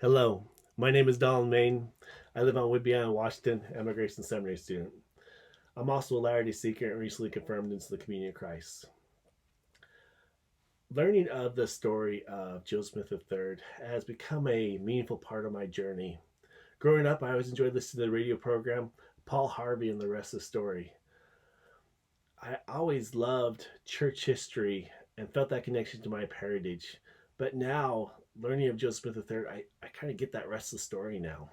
Hello, my name is Donald Mayne. I live on Whidbey Island, Washington. I'm a Grace and Seminary student. I'm also a Latter-day Seeker and recently confirmed into the Communion of Christ. Learning of the story of Joseph Smith III has become a meaningful part of my journey. Growing up, I always enjoyed listening to the radio program Paul Harvey and the Rest of the Story. I always loved church history and felt that connection to my heritage. But now, learning of Joseph Smith III, I kind of get that rest of the story now.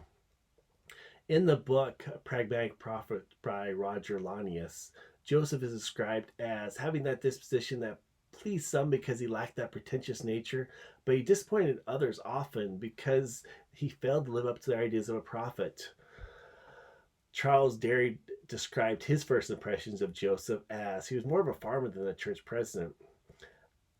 In the book Pragmatic Prophet by Roger Lanius, Joseph is described as having that disposition that pleased some because he lacked that pretentious nature, but he disappointed others often because he failed to live up to their ideas of a prophet. Charles Derry described his first impressions of Joseph as he was more of a farmer than a church president.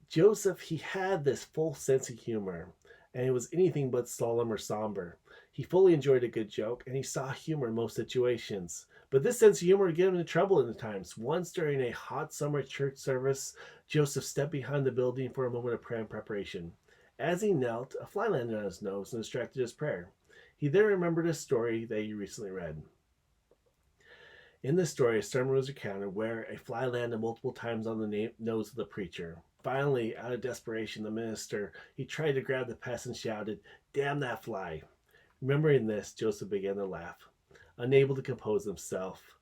Joseph, he had this full sense of humor, and it was anything but solemn or somber. He fully enjoyed a good joke, and he saw humor in most situations. But this sense of humor would get him into trouble in the times. Once during a hot summer church service, Joseph stepped behind the building for a moment of prayer and preparation. As he knelt, a fly landed on his nose and distracted his prayer. He then remembered a story that he recently read. In this story, a sermon was recounted where a fly landed multiple times on the nose of the preacher. Finally, out of desperation, the minister, he tried to grab the pest and shouted, "Damn that fly." Remembering this, Joseph began to laugh. Unable to compose himself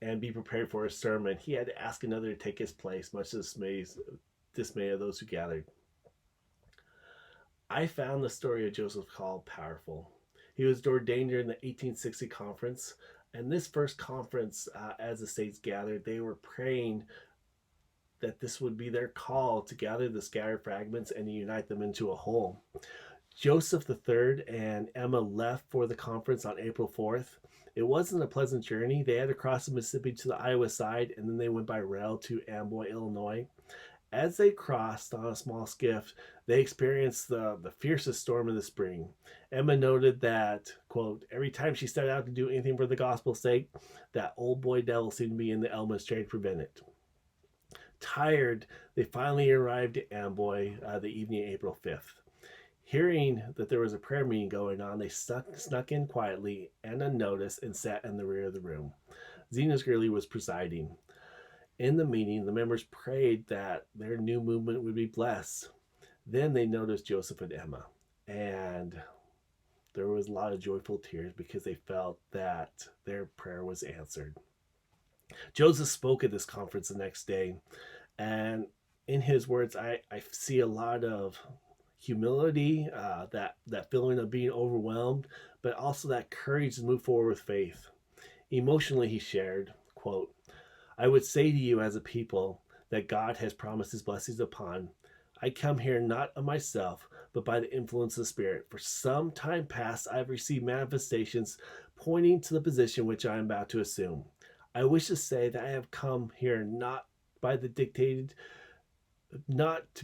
and be prepared for his sermon, he had to ask another to take his place, much to the dismay of those who gathered. I found the story of Joseph's call powerful. He was ordained during the 1860 conference, and this first conference, as the states gathered, they were praying that this would be their call to gather the scattered fragments and unite them into a whole. Joseph III and Emma left for the conference on April 4th. It wasn't a pleasant journey. They had to cross the Mississippi to the Iowa side, and then they went by rail to Amboy, Illinois. As they crossed on a small skiff, they experienced the fiercest storm of the spring. Emma noted that, quote, every time she started out to do anything for the gospel's sake, that old boy devil seemed to be in the elements trying to prevent it. Tired, they finally arrived at Amboy the evening of April 5th. Hearing that there was a prayer meeting going on, they snuck in quietly and unnoticed and sat in the rear of the room. Zenas Gurley was presiding. In the meeting, the members prayed that their new movement would be blessed. Then they noticed Joseph and Emma, and there was a lot of joyful tears because they felt that their prayer was answered. Joseph spoke at this conference the next day, and in his words, I see a lot of humility, that feeling of being overwhelmed, but also that courage to move forward with faith. Emotionally, he shared, quote, I would say to you as a people that God has promised his blessings upon. I come here not of myself, but by the influence of the Spirit. For some time past, I have received manifestations pointing to the position which I am about to assume. I wish to say that I have come here not to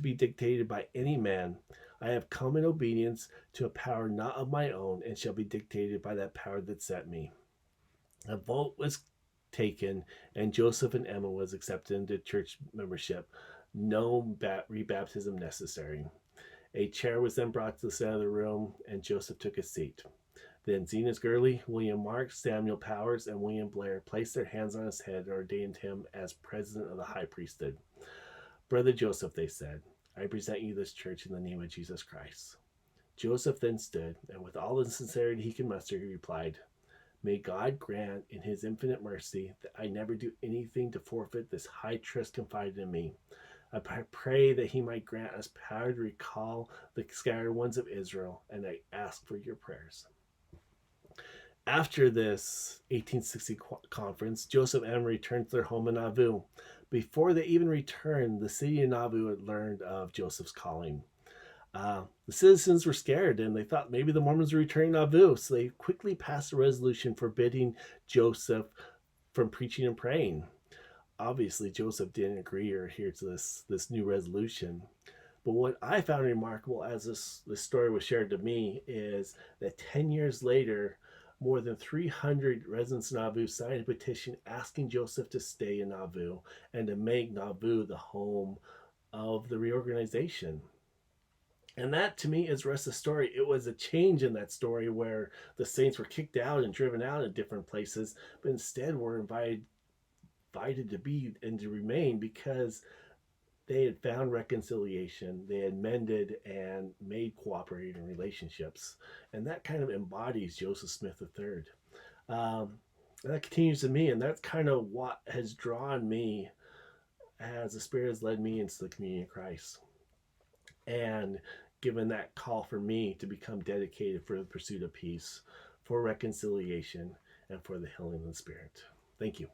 be dictated by any man. I have come in obedience to a power not of my own, and shall be dictated by that power that sent me. A vote was taken, and Joseph and Emma was accepted into church membership. No rebaptism necessary. A chair was then brought to the center of the room, and Joseph took his seat. Then Zenas Gurley, William Marks, Samuel Powers, and William Blair placed their hands on his head and ordained him as president of the high priesthood. Brother Joseph, they said, I present you this church in the name of Jesus Christ. Joseph then stood, and with all the sincerity he could muster, he replied, May God grant in his infinite mercy that I never do anything to forfeit this high trust confided in me. I pray that he might grant us power to recall the scattered ones of Israel, and I ask for your prayers. After this 1860 conference, Joseph and Emma returned to their home in Nauvoo. Before they even returned, the city of Nauvoo had learned of Joseph's calling. The citizens were scared, and they thought maybe the Mormons were returning to Nauvoo, so they quickly passed a resolution forbidding Joseph from preaching and praying. Obviously, Joseph didn't agree or adhere to this new resolution. But what I found remarkable as this story was shared to me is that 10 years later, more than 300 residents of Nauvoo signed a petition asking Joseph to stay in Nauvoo and to make Nauvoo the home of the reorganization. And that to me is the rest of the story. It was a change in that story where the saints were kicked out and driven out in different places, but instead were invited to be and to remain because they had found reconciliation, they had mended and made cooperating relationships. And that kind of embodies Joseph Smith III. Um, that continues to me, and that's kind of what has drawn me as the Spirit has led me into the community of Christ. And given that call for me to become dedicated for the pursuit of peace, for reconciliation, and for the healing of the Spirit. Thank you.